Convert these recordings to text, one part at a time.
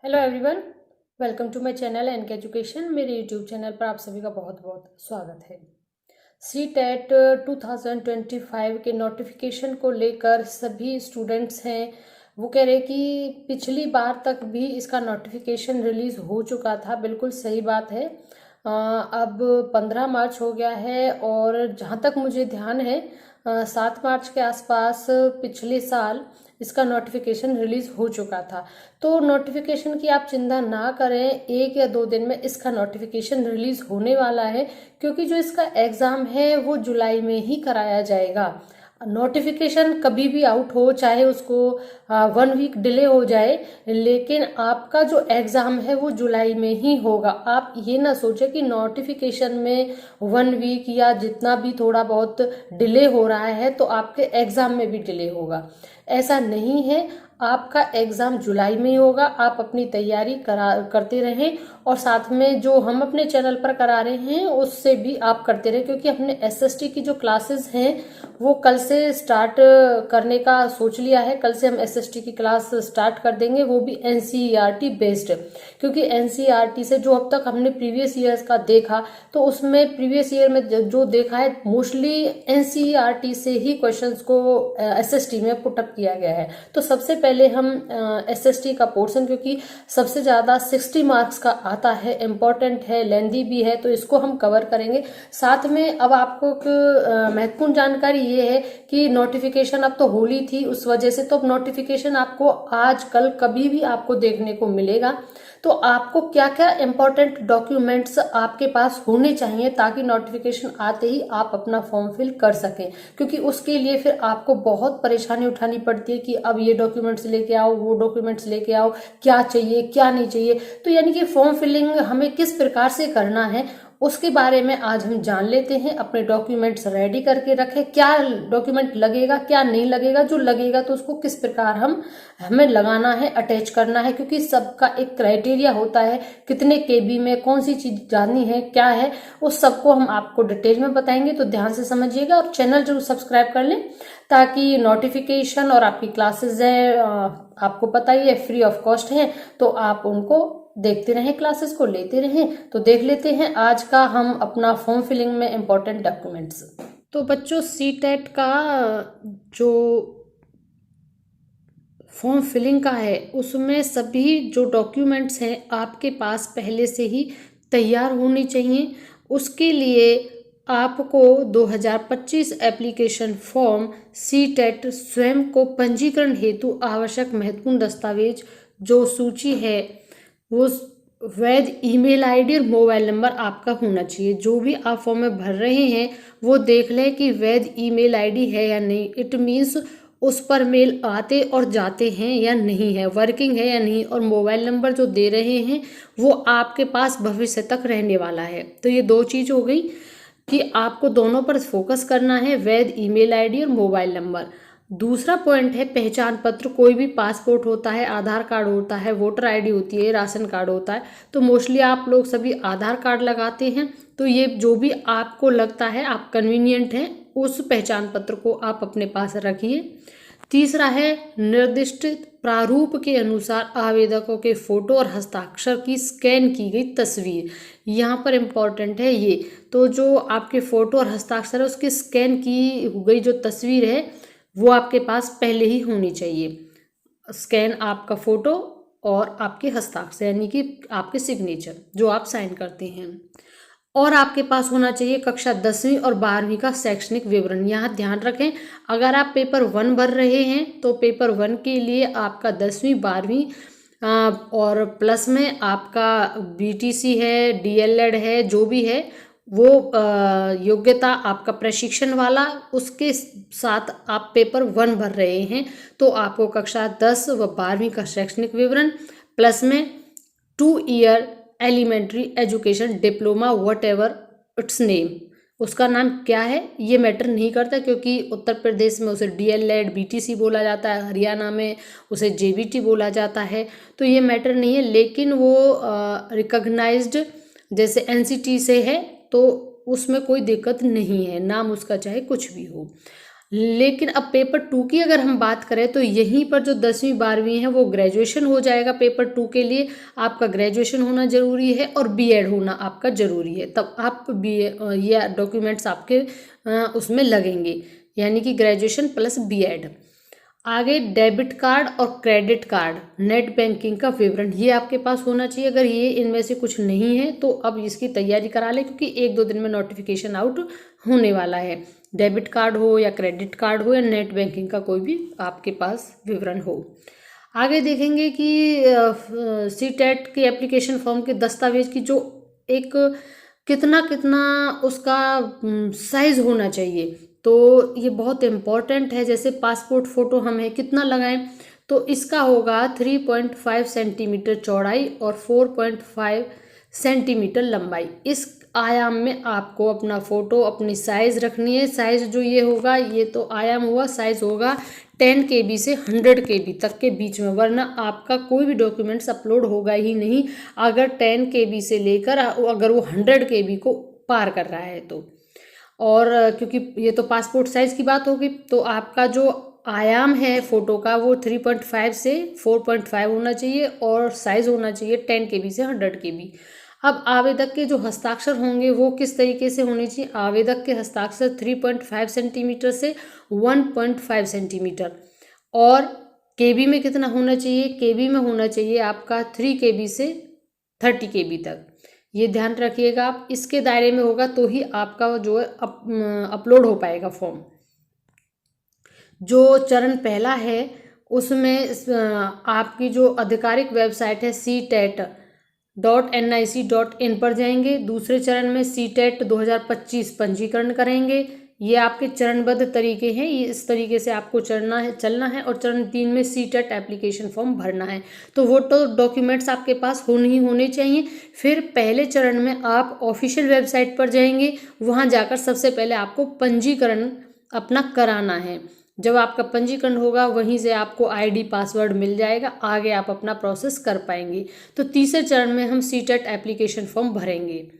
Hello everyone, welcome to my channel NK education. मेरे YouTube channel पर आप सभी का बहुत बहुत स्वागत है। सी टेट 2025 के नोटिफिकेशन को लेकर सभी स्टूडेंट्स हैं वो कह रहे कि पिछली बार तक भी इसका नोटिफिकेशन रिलीज़ हो चुका था। बिल्कुल सही बात है। अब 15 मार्च हो गया है और जहाँ तक मुझे ध्यान है 7 मार्च के आसपास पिछले साल इसका नोटिफिकेशन रिलीज हो चुका था। तो नोटिफिकेशन की आप चिंता ना करें, 1 या 2 दिन में इसका नोटिफिकेशन रिलीज होने वाला है, क्योंकि जो इसका एग्जाम है वो जुलाई में ही कराया जाएगा। नोटिफिकेशन कभी भी आउट हो, चाहे उसको 1 वीक डिले हो जाए, लेकिन आपका जो एग्जाम है वो जुलाई में ही होगा। आप ये ना सोचे कि नोटिफिकेशन में 1 वीक या जितना भी थोड़ा बहुत डिले हो रहा है तो आपके एग्जाम में भी डिले होगा। ऐसा नहीं है, आपका एग्जाम जुलाई में ही होगा। आप अपनी तैयारी करते रहें और साथ में जो हम अपने चैनल पर करा रहे हैं उससे भी आप करते रहें, क्योंकि हमने एसएसटी की जो क्लासेस हैं वो कल से स्टार्ट करने का सोच लिया है। कल से हम एसएसटी की क्लास स्टार्ट कर देंगे, वो भी एनसीईआरटी बेस्ड, क्योंकि एनसीईआरटी से जो अब तक हमने प्रीवियस ईयर्स का देखा तो उसमें प्रीवियस ईयर में जो देखा है मोस्टली एनसीईआरटी से ही क्वेश्चंस को एसएसटी में पुटअप किया गया है। तो सबसे पहले हम एसएसटी का पोर्शन, क्योंकि सबसे ज्यादा 60 मार्क्स का आता है, इम्पोर्टेंट है, लेंदी भी है, तो इसको हम कवर करेंगे। साथ में अब आपको महत्वपूर्ण जानकारी ये है कि नोटिफिकेशन अब तो होली थी, उस वजह से तो नोटिफिकेशन आपको आज कल कभी भी आपको देखने को मिलेगा। तो आपको क्या क्या इंपॉर्टेंट डॉक्यूमेंट्स आपके पास होने चाहिए ताकि नोटिफिकेशन आते ही आप अपना फॉर्म फिल कर सकें, क्योंकि उसके लिए फिर आपको बहुत परेशानी उठानी पड़ती है कि अब ये डॉक्यूमेंट्स लेके आओ, वो डॉक्यूमेंट्स लेके आओ, क्या चाहिए क्या नहीं चाहिए। तो यानी कि फॉर्म फिलिंग हमें किस प्रकार से करना है उसके बारे में आज हम जान लेते हैं। अपने डॉक्यूमेंट्स रेडी करके रखें, क्या डॉक्यूमेंट लगेगा क्या नहीं लगेगा, जो लगेगा तो उसको किस प्रकार हमें लगाना है, अटैच करना है, क्योंकि सबका एक क्राइटेरिया होता है, कितने केबी में कौन सी चीज जाननी है क्या है, उस सबको हम आपको डिटेल में बताएंगे। तो ध्यान से समझिएगा और चैनल जरूर सब्सक्राइब कर लें ताकि नोटिफिकेशन और आपकी क्लासेस है आपको पता ही है फ्री ऑफ कॉस्ट है, तो आप उनको देखते रहें, क्लासेस को लेते रहें। तो देख लेते हैं आज का हम अपना फॉर्म फिलिंग में इंपॉर्टेंट डॉक्यूमेंट्स। तो बच्चों, सी टेट का जो फॉर्म फिलिंग का है उसमें सभी जो डॉक्यूमेंट्स हैं आपके पास पहले से ही तैयार होनी चाहिए। उसके लिए आपको 2025 एप्लीकेशन फॉर्म सी टेट स्वयं को पंजीकरण हेतु आवश्यक महत्वपूर्ण दस्तावेज जो सूची है वो वैध ईमेल आईडी और मोबाइल नंबर आपका होना चाहिए। जो भी आप फॉर्म में भर रहे हैं वो देख लें कि वैध ईमेल आईडी है या नहीं। इट मीन्स उस पर मेल आते और जाते हैं या नहीं है, वर्किंग है या नहीं, और मोबाइल नंबर जो दे रहे हैं वो आपके पास भविष्य तक रहने वाला है। तो ये दो चीज़ हो गई कि आपको दोनों पर फोकस करना है, वैध ईमेल आईडी और मोबाइल नंबर। दूसरा पॉइंट है पहचान पत्र। कोई भी पासपोर्ट होता है, आधार कार्ड होता है, वोटर आईडी होती है, राशन कार्ड होता है, तो मोस्टली आप लोग सभी आधार कार्ड लगाते हैं। तो ये जो भी आपको लगता है आप कन्वीनियंट है उस पहचान पत्र को आप अपने पास रखिए। तीसरा है निर्दिष्ट प्रारूप के अनुसार आवेदकों के फोटो और हस्ताक्षर की स्कैन की गई तस्वीर। यहाँ पर इम्पॉर्टेंट है ये, तो जो आपके फोटो और हस्ताक्षर है उसकी स्कैन की गई जो तस्वीर है वो आपके पास पहले ही होनी चाहिए। स्कैन आपका फोटो और आपके हस्ताक्षर यानी कि आपके सिग्नेचर जो आप साइन करते हैं। और आपके पास होना चाहिए कक्षा 10वीं और 12वीं का शैक्षणिक विवरण। यहाँ ध्यान रखें, अगर आप पेपर 1 भर रहे हैं तो पेपर 1 के लिए आपका 10वीं 12वीं और प्लस में आपका बीटीसी है, डीएलएड है, जो भी है वो योग्यता आपका प्रशिक्षण वाला, उसके साथ आप पेपर 1 भर रहे हैं तो आपको कक्षा 10 व 12वीं का शैक्षणिक विवरण प्लस में 2 year elementary education diploma whatever its name, उसका नाम क्या है ये मैटर नहीं करता, क्योंकि उत्तर प्रदेश में उसे डीएलएड बीटीसी बोला जाता है, हरियाणा में उसे जेबीटी बोला जाता है, तो ये मैटर नहीं है। लेकिन वो रिकॉग्नाइज्ड जैसे एनसीटी से है तो उसमें कोई दिक्कत नहीं है, नाम उसका चाहे कुछ भी हो। लेकिन अब पेपर 2 की अगर हम बात करें तो यहीं पर जो 10वीं 12वीं है वो ग्रेजुएशन हो जाएगा। पेपर 2 के लिए आपका ग्रेजुएशन होना ज़रूरी है और बीएड होना आपका ज़रूरी है, तब आप ये डॉक्यूमेंट्स आपके उसमें लगेंगे, यानी कि ग्रेजुएशन प्लस बीएड। आगे डेबिट कार्ड और क्रेडिट कार्ड, नेट बैंकिंग का विवरण ये आपके पास होना चाहिए। अगर ये इनमें से कुछ नहीं है तो अब इसकी तैयारी करा लें, क्योंकि 1-2 दिन में नोटिफिकेशन आउट होने वाला है। डेबिट कार्ड हो या क्रेडिट कार्ड हो या नेट बैंकिंग का कोई भी आपके पास विवरण हो। आगे देखेंगे कि सीटेट की एप्लीकेशन फॉर्म के दस्तावेज की जो एक कितना कितना उसका साइज होना चाहिए, तो ये बहुत इम्पॉर्टेंट है। जैसे पासपोर्ट फ़ोटो हमें कितना लगाएं, तो इसका होगा 3.5 सेंटीमीटर चौड़ाई और 4.5 सेंटीमीटर लंबाई। इस आयाम में आपको अपना फ़ोटो अपनी साइज़ रखनी है। साइज़ जो ये होगा, ये तो आयाम हुआ, साइज़ होगा 10 KB से 100 KB तक के बीच में, वरना आपका कोई भी डॉक्यूमेंट्स अपलोड होगा ही नहीं अगर 10 KB से लेकर अगर वो 100 KB को पार कर रहा है तो। और क्योंकि ये तो पासपोर्ट साइज़ की बात होगी, तो आपका जो आयाम है फ़ोटो का वो 3.5 से 4.5 होना चाहिए और साइज़ होना चाहिए 10 KB से 100 KB। अब आवेदक के जो हस्ताक्षर होंगे वो किस तरीके से होने चाहिए? आवेदक के हस्ताक्षर 3.5 सेंटीमीटर से 1.5 सेंटीमीटर। और केबी में कितना होना चाहिए? केबी में होना चाहिए आपका 3 KB से 30 KB तक। ये ध्यान रखिएगा आप, इसके दायरे में होगा तो ही आपका जो है अपलोड हो पाएगा फॉर्म। जो चरण पहला है उसमें आपकी जो आधिकारिक वेबसाइट है CTET.nic.in पर जाएंगे। दूसरे चरण में CTET 2025 पंजीकरण करेंगे। ये आपके चरणबद्ध तरीके हैं, ये इस तरीके से आपको चलना है। और चरण 3 में CTET एप्लीकेशन फॉर्म भरना है। तो वो तो डॉक्यूमेंट्स आपके पास होने चाहिए। फिर पहले चरण में आप ऑफिशियल वेबसाइट पर जाएंगे, वहाँ जाकर सबसे पहले आपको पंजीकरण अपना कराना है। जब आपका पंजीकरण होगा वहीं से आपको आईडी पासवर्ड मिल जाएगा, आगे आप अपना प्रोसेस कर पाएंगे। तो तीसरे चरण में हम CTET एप्लीकेशन फॉर्म भरेंगे।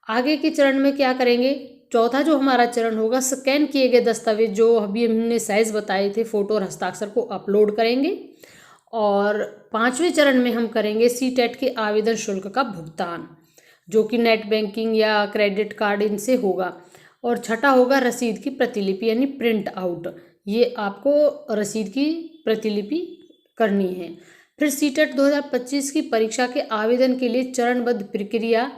आगे के चरण में क्या करेंगे? चौथा जो हमारा चरण होगा, स्कैन किए गए दस्तावेज जो अभी हमने साइज़ बताए थे फ़ोटो और हस्ताक्षर को अपलोड करेंगे। और पाँचवें चरण में हम करेंगे CTET के आवेदन शुल्क का भुगतान, जो कि नेट बैंकिंग या क्रेडिट कार्ड इनसे होगा। और छठा होगा रसीद की प्रतिलिपि यानी प्रिंट आउट, ये आपको रसीद की प्रतिलिपि करनी है। फिर CTET 2025 की परीक्षा के आवेदन के लिए चरणबद्ध प्रक्रिया,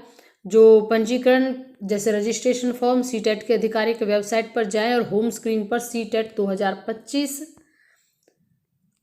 जो पंजीकरण जैसे रजिस्ट्रेशन फॉर्म, CTET के आधिकारिक वेबसाइट पर जाएं और होम स्क्रीन पर CTET 2025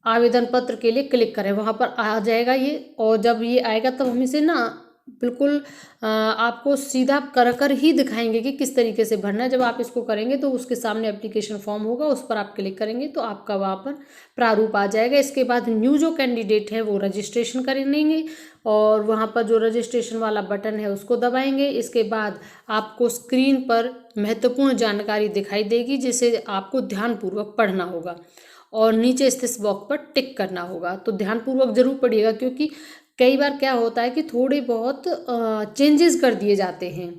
आवेदन पत्र के लिए क्लिक करें, वहाँ पर आ जाएगा ये। और जब ये आएगा तब हम इसे ना बिल्कुल आपको सीधा कर ही दिखाएंगे कि किस तरीके से भरना है। जब आप इसको करेंगे तो उसके सामने एप्लीकेशन फॉर्म होगा, उस पर आप क्लिक करेंगे तो आपका वहाँ पर प्रारूप आ जाएगा। इसके बाद न्यू जो कैंडिडेट है वो रजिस्ट्रेशन कर लेंगे और वहाँ पर जो रजिस्ट्रेशन वाला बटन है उसको दबाएंगे। इसके बाद आपको स्क्रीन पर महत्वपूर्ण जानकारी दिखाई देगी, जिसे आपको ध्यानपूर्वक पढ़ना होगा और नीचे स्थित बॉक्स पर टिक करना होगा। तो ध्यानपूर्वक जरूर पढ़िएगा, क्योंकि कई बार क्या होता है कि थोड़े बहुत चेंजेस कर दिए जाते हैं।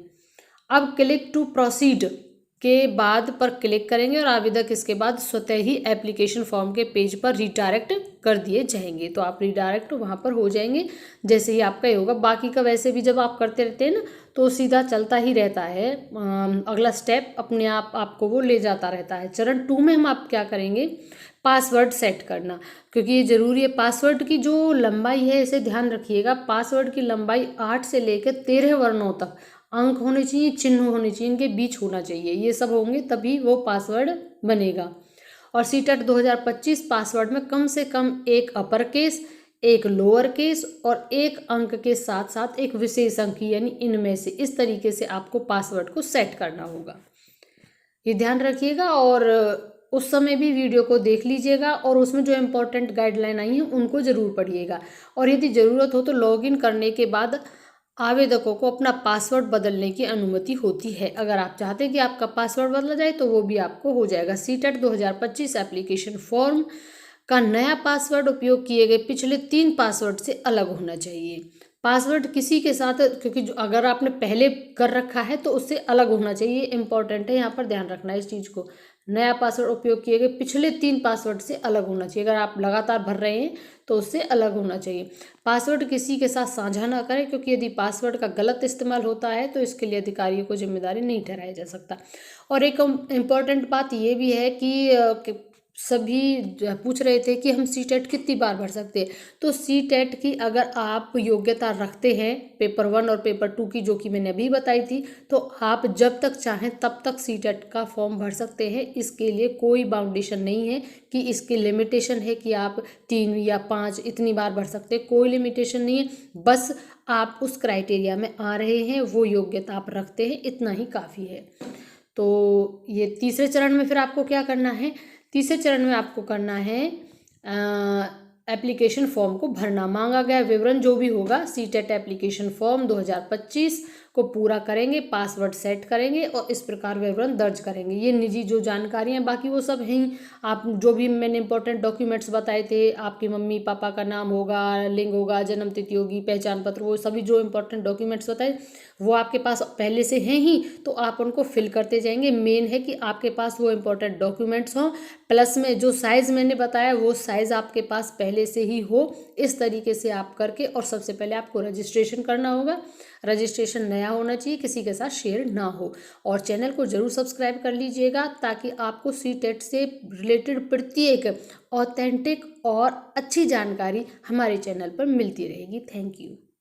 अब क्लिक टू प्रोसीड के बाद पर क्लिक करेंगे और आवेदक इसके बाद स्वतः ही एप्लीकेशन फॉर्म के पेज पर रिडायरेक्ट कर दिए जाएंगे। तो आप रिडायरेक्ट वहाँ पर हो जाएंगे जैसे ही आपका ये होगा। बाकी का वैसे भी जब आप करते रहते हैं ना तो सीधा चलता ही रहता है, अगला स्टेप अपने आप आपको वो ले जाता रहता है। चरण 2 में हम आप क्या करेंगे? पासवर्ड सेट करना, क्योंकि ये ज़रूरी है। पासवर्ड की जो लंबाई है इसे ध्यान रखिएगा, पासवर्ड की लंबाई 8 से लेकर 13 वर्णों तक अंक होने चाहिए, चिन्ह होने चाहिए, इनके बीच होना चाहिए। ये सब होंगे तभी वो पासवर्ड बनेगा। और CTET 2025 पासवर्ड में कम से कम एक अपर केस, एक लोअर केस और एक अंक के साथ साथ एक विशेष अंक, यानी इनमें से इस तरीके से आपको पासवर्ड को सेट करना होगा। ये ध्यान रखिएगा और उस समय भी वीडियो को देख लीजिएगा और उसमें जो इम्पोर्टेंट गाइडलाइन आई हैं उनको ज़रूर पढ़िएगा। और यदि ज़रूरत हो तो लॉगिन करने के बाद आवेदकों को अपना पासवर्ड बदलने की अनुमति होती है। अगर आप चाहते हैं कि आपका पासवर्ड बदला जाए तो वो भी आपको हो जाएगा। CTET 2025 एप्लीकेशन फॉर्म का नया पासवर्ड उपयोग किए गए पिछले 3 पासवर्ड से अलग होना चाहिए। पासवर्ड किसी के साथ, क्योंकि अगर आपने पहले कर रखा है तो उससे अलग होना चाहिए, इंपॉर्टेंट है, यहाँ पर ध्यान रखना है इस चीज़ को। नया पासवर्ड उपयोग किए गए पिछले 3 पासवर्ड से अलग होना चाहिए। अगर आप लगातार भर रहे हैं तो उससे अलग होना चाहिए। पासवर्ड किसी के साथ साझा ना करें, क्योंकि यदि पासवर्ड का गलत इस्तेमाल होता है तो इसके लिए अधिकारियों को जिम्मेदारी नहीं ठहराया जा सकता। और एक इम्पॉर्टेंट बात ये भी है कि सभी पूछ रहे थे कि हम सी टेट कितनी बार भर सकते हैं। तो सी टेट की अगर आप योग्यता रखते हैं पेपर 1 और पेपर 2 की, जो कि मैंने अभी बताई थी, तो आप जब तक चाहें तब तक सी टेट का फॉर्म भर सकते हैं। इसके लिए कोई बाउंडेशन नहीं है कि इसकी लिमिटेशन है कि आप 3 या 5 इतनी बार भर सकते हैं, कोई लिमिटेशन नहीं है। बस आप उस क्राइटेरिया में आ रहे हैं, वो योग्यता आप रखते हैं, इतना ही काफ़ी है। तो ये तीसरे चरण में फिर आपको क्या करना है? तीसरे चरण में आपको करना है एप्लीकेशन फॉर्म को भरना। मांगा गया विवरण जो भी होगा सी टेट एप्लीकेशन फॉर्म 2025 को पूरा करेंगे, पासवर्ड सेट करेंगे और इस प्रकार विवरण दर्ज करेंगे। ये निजी जो जानकारी हैं बाकी वो सब हैं ही। आप जो भी मैंने इंपॉर्टेंट डॉक्यूमेंट्स बताए थे, आपके मम्मी पापा का नाम होगा, लिंग होगा, जन्म तिथि होगी, पहचान पत्र, वो सभी जो इंपॉर्टेंट डॉक्यूमेंट्स बताए वो आपके पास पहले से हैं ही, तो आप उनको फिल करते जाएंगे। मेन है कि आपके पास वो इंपॉर्टेंट डॉक्यूमेंट्स हों, प्लस में जो साइज़ मैंने बताया वो साइज़ आपके पास पहले से ही हो। इस तरीके से आप करके, और सबसे पहले आपको रजिस्ट्रेशन करना होगा। रजिस्ट्रेशन नया होना चाहिए, किसी के साथ शेयर ना हो। और चैनल को जरूर सब्सक्राइब कर लीजिएगा ताकि आपको सी टेट से रिलेटेड प्रत्येक ऑथेंटिक और अच्छी जानकारी हमारे चैनल पर मिलती रहेगी। Thank you.